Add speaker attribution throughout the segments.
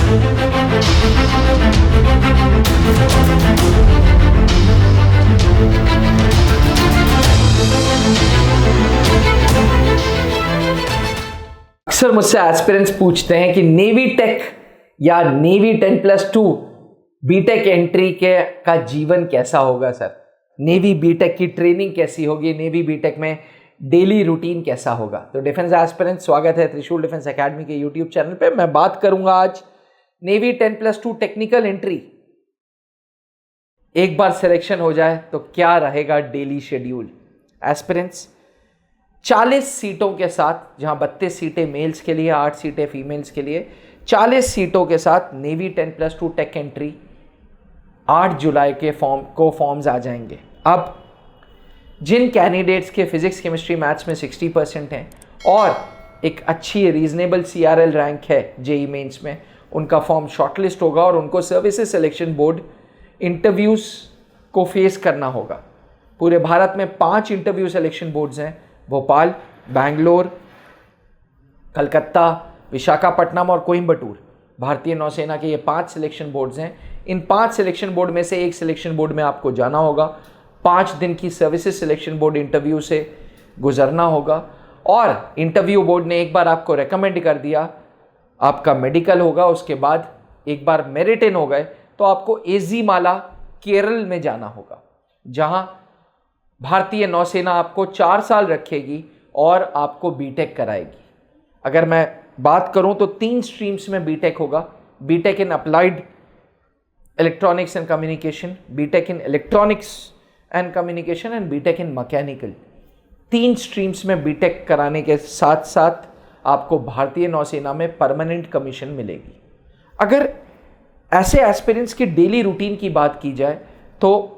Speaker 1: अक्सर मुझसे एस्पिरेंट्स पूछते हैं कि नेवी टेक या नेवी 10+2 बीटेक एंट्री का जीवन कैसा होगा सर। नेवी बीटेक की ट्रेनिंग कैसी होगी, नेवी बीटेक में डेली रूटीन कैसा होगा। तो डिफेंस एस्पिरेंट्स, स्वागत है त्रिशूल डिफेंस एकेडमी के यूट्यूब चैनल पे। मैं बात करूंगा आज नेवी 10+2 टेक्निकल एंट्री। एक बार सिलेक्शन हो जाए तो क्या रहेगा डेली शेड्यूल। एस्पिरेंट्स 40 सीटों के साथ, जहां 32 सीटें मेल्स के लिए, 8 सीटें फीमेल्स के लिए, 40 सीटों के साथ नेवी 10+2 टेक एंट्री 8 जुलाई के फॉर्म्स आ जाएंगे। अब जिन कैंडिडेट्स के फिजिक्स केमिस्ट्री मैथ्स में 60% हैं और एक अच्छी रीजनेबल CRL रैंक है जेई मेंस में, उनका फॉर्म शॉर्टलिस्ट होगा और उनको सर्विसेज सिलेक्शन बोर्ड इंटरव्यूज को फेस करना होगा। पूरे भारत में 5 इंटरव्यू सिलेक्शन बोर्ड्स हैं, भोपाल, बैंगलोर, कलकत्ता, विशाखापट्टनम और कोयम्बटूर। भारतीय नौसेना के ये 5 सिलेक्शन बोर्ड्स हैं। इन 5 सिलेक्शन बोर्ड में से एक सिलेक्शन बोर्ड में आपको जाना होगा, 5 दिन की सर्विसेज सिलेक्शन बोर्ड इंटरव्यू से गुजरना होगा और इंटरव्यू बोर्ड ने एक बार आपको रेकमेंड कर दिया, आपका मेडिकल होगा, उसके बाद एक बार मेरिट इन हो गए तो आपको एजीमाला केरल में जाना होगा, जहां भारतीय नौसेना आपको 4 साल रखेगी और आपको बीटेक कराएगी। अगर मैं बात करूं तो 3 स्ट्रीम्स में बीटेक होगा, B Tech in applied electronics and communication, B Tech in electronics and communication and B Tech in mechanical. 3 streams में बीटेक कराने के साथ साथ आपको भारतीय नौसेना में परमानेंट कमीशन मिलेगी। अगर ऐसे एस्पिरेंट्स की डेली रूटीन की बात की जाए तो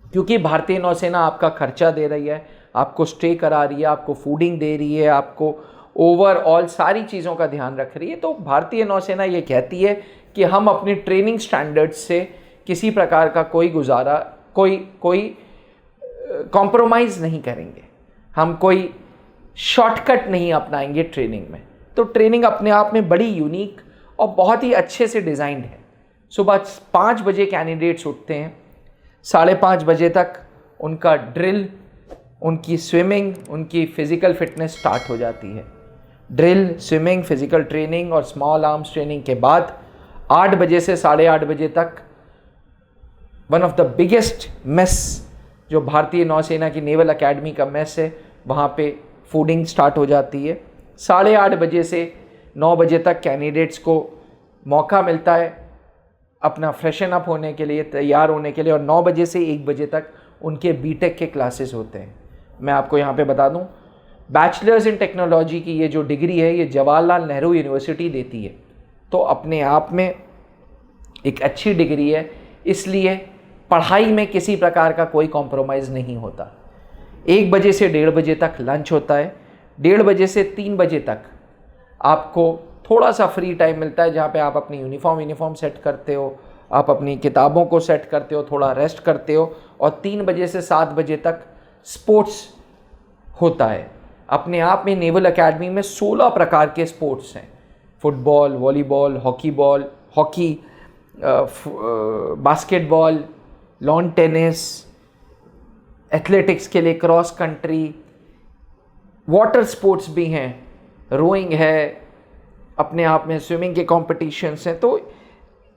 Speaker 1: क्योंकि भारतीय नौसेना आपका खर्चा दे रही है, आपको स्टे करा रही है, आपको फूडिंग दे रही है, आपको ओवरऑल सारी चीज़ों का ध्यान रख रही है, तो भारतीय नौसेना ये कहती है कि हम अपनी ट्रेनिंग स्टैंडर्ड्स से किसी प्रकार का कोई कॉम्प्रोमाइज़ नहीं करेंगे, हम कोई शॉर्टकट नहीं अपनाएंगे ट्रेनिंग में। तो ट्रेनिंग अपने आप में बड़ी यूनिक और बहुत ही अच्छे से डिज़ाइंड है। सुबह 5 बजे कैंडिडेट्स उठते हैं, 5:30 बजे तक उनका ड्रिल, उनकी स्विमिंग, उनकी फिज़िकल फिटनेस स्टार्ट हो जाती है। ड्रिल, स्विमिंग, फिज़िकल ट्रेनिंग और स्मॉल आर्म्स ट्रेनिंग के बाद 8 बजे से 8:30 बजे तक one of the biggest mess जो भारतीय नौसेना की नेवल एकेडमी का मेस है, वहाँ पे फूडिंग स्टार्ट हो जाती है। 8:30 बजे से 9 बजे तक कैंडिडेट्स को मौका मिलता है अपना फ्रेशन अप होने के लिए, तैयार होने के लिए, और 9 बजे से 1 बजे तक उनके बीटेक के क्लासेस होते हैं। मैं आपको यहाँ पे बता दूँ, बैचलर्स इन टेक्नोलॉजी की ये जो डिग्री है, ये जवाहरलाल नेहरू यूनिवर्सिटी देती है, तो अपने आप में एक अच्छी डिग्री है। इसलिए पढ़ाई में किसी प्रकार का कोई कॉम्प्रोमाइज़ नहीं होता। 1 बजे से 1:30 बजे तक लंच होता है, 1:30 बजे से 3 बजे तक आपको थोड़ा सा फ्री टाइम मिलता है, जहाँ पे आप अपनी यूनिफॉर्म सेट करते हो, आप अपनी किताबों को सेट करते हो, थोड़ा रेस्ट करते हो, और 3 बजे से 7 बजे तक स्पोर्ट्स होता है। अपने आप में नेवल एकेडमी में 16 प्रकार के स्पोर्ट्स हैं, football, volleyball, hockey, basketball, lawn tennis, athletics के लिए क्रॉस कंट्री, वाटर स्पोर्ट्स भी हैं, रोइंग है, अपने आप में स्विमिंग के कॉम्पिटिशन्स हैं। तो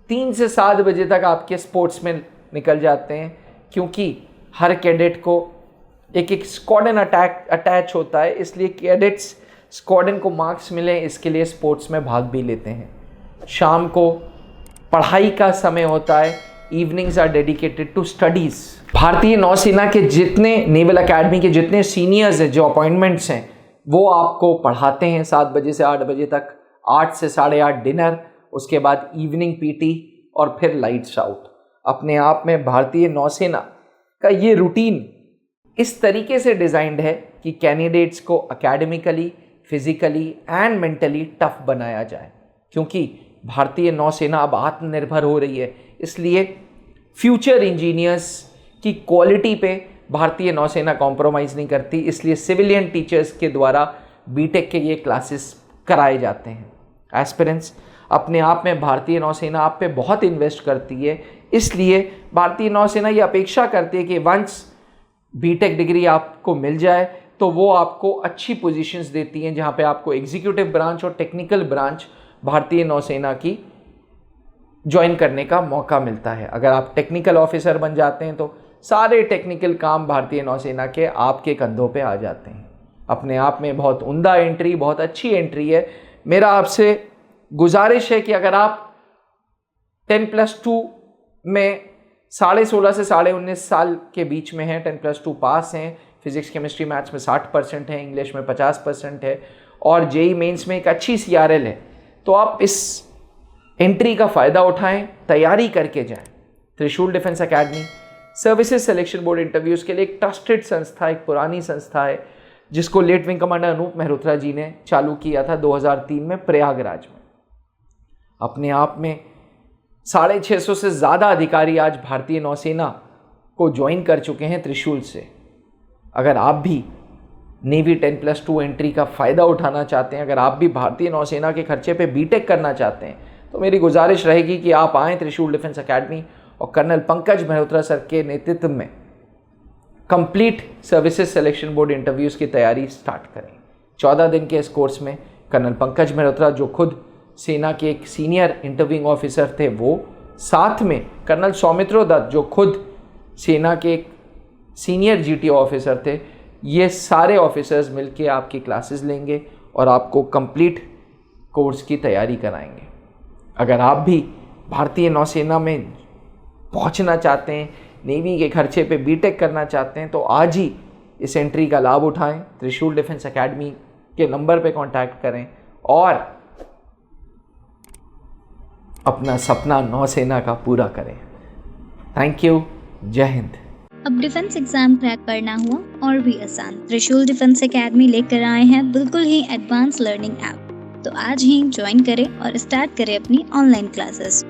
Speaker 1: 3 से 7 बजे तक आपके स्पोर्ट्स में निकल जाते हैं, क्योंकि हर कैडेट को एक स्क्वाड्रन अटैच होता है, इसलिए कैडेट्स स्क्वाड्रन को मार्क्स मिले इसके लिए स्पोर्ट्स में भाग भी लेते हैं। शाम को पढ़ाई का समय होता है, evenings are dedicated to studies. भारतीय नौसेना के जितने नेवल एकेडमी के जितने सीनियर्स हैं, जो अपॉइंटमेंट्स हैं, वो आपको पढ़ाते हैं 7 बजे से 8 बजे तक, 8 से 8:30 डिनर, उसके बाद इवनिंग पीटी और फिर लाइट्स आउट। अपने आप में भारतीय नौसेना का ये रूटीन इस तरीके से डिज़ाइंड है कि कैंडिडेट्स को academically, physically and mentally tough बनाया जाए, क्योंकि भारतीय नौसेना अब आत्मनिर्भर हो रही है। इसलिए फ्यूचर इंजीनियर्स की क्वालिटी पे भारतीय नौसेना कॉम्प्रोमाइज़ नहीं करती, इसलिए सिविलियन टीचर्स के द्वारा बीटेक के ये क्लासेस कराए जाते हैं। एस्पिरेंट्स, अपने आप में भारतीय नौसेना आप पे बहुत इन्वेस्ट करती है, इसलिए भारतीय नौसेना ये अपेक्षा करती है कि वंस बीटेक डिग्री आपको मिल जाए तो वो आपको अच्छी पोजीशंस देती हैं जहाँ पे आपको एग्जीक्यूटिव ब्रांच और टेक्निकल ब्रांच भारतीय नौसेना की ज्वाइन करने का मौका मिलता है। अगर आप टेक्निकल ऑफिसर बन जाते हैं तो सारे टेक्निकल काम भारतीय नौसेना के आपके कंधों पे आ जाते हैं। अपने आप में बहुत उम्दा एंट्री, बहुत अच्छी एंट्री है। मेरा आपसे गुजारिश है कि अगर आप 10+2 में 16.5 से 19.5 साल के बीच में हैं, 10+2 पास हैं, फिजिक्स केमिस्ट्री मैथ्स में 60% है, इंग्लिश में 50% है और जेई मेंस में एक अच्छी CRL है, तो आप इस एंट्री का फ़ायदा उठाएं, तैयारी करके जाएं। त्रिशूल defence academy services selection board interviews के लिए एक ट्रस्टेड संस्था, एक पुरानी संस्था है जिसको late wing commander Anoop Mehrotra ji ने चालू किया था 2003 में प्रयागराज में। अपने आप में 650 से ज़्यादा अधिकारी आज भारतीय नौसेना को ज्वाइन कर चुके हैं त्रिशूल से। अगर आप भी नेवी 10+2 एंट्री का फ़ायदा उठाना चाहते हैं, अगर आप भी भारतीय नौसेना के खर्चे पे बीटेक करना चाहते हैं, तो मेरी गुजारिश रहेगी कि आप आएँ त्रिशूल डिफेंस एकेडमी और कर्नल पंकज मेहरोत्रा सर के नेतृत्व में complete services selection board interviews की तैयारी स्टार्ट करें। 14 दिन के इस कोर्स में कर्नल पंकज मेहरोत्रा जो खुद सेना के एक सीनियर इंटरव्यूइंग ऑफिसर थे वो, साथ में कर्नल सौमित्रो दत्त जो खुद सेना के एक सीनियर GTO ऑफिसर थे, ये सारे ऑफिसर्स मिलके आपकी क्लासेस लेंगे और आपको कंप्लीट कोर्स की तैयारी कराएंगे। अगर आप भी भारतीय नौसेना में पहुंचना चाहते हैं, नेवी के खर्चे पे बीटेक करना चाहते हैं, तो आज ही इस एंट्री का लाभ उठाएं। त्रिशूल डिफेंस एकेडमी के नंबर पे कांटेक्ट करें और अपना सपना नौसेना का पूरा करें। Thank you. जय हिंद।
Speaker 2: अब डिफेंस एग्जाम क्रैक करना हुआ और भी आसान, त्रिशूल डिफेंस एकेडमी लेकर आए हैं बिल्कुल ही एडवांस लर्निंग ऐप। तो आज ही ज्वाइन करें और स्टार्ट करें अपनी ऑनलाइन क्लासेस।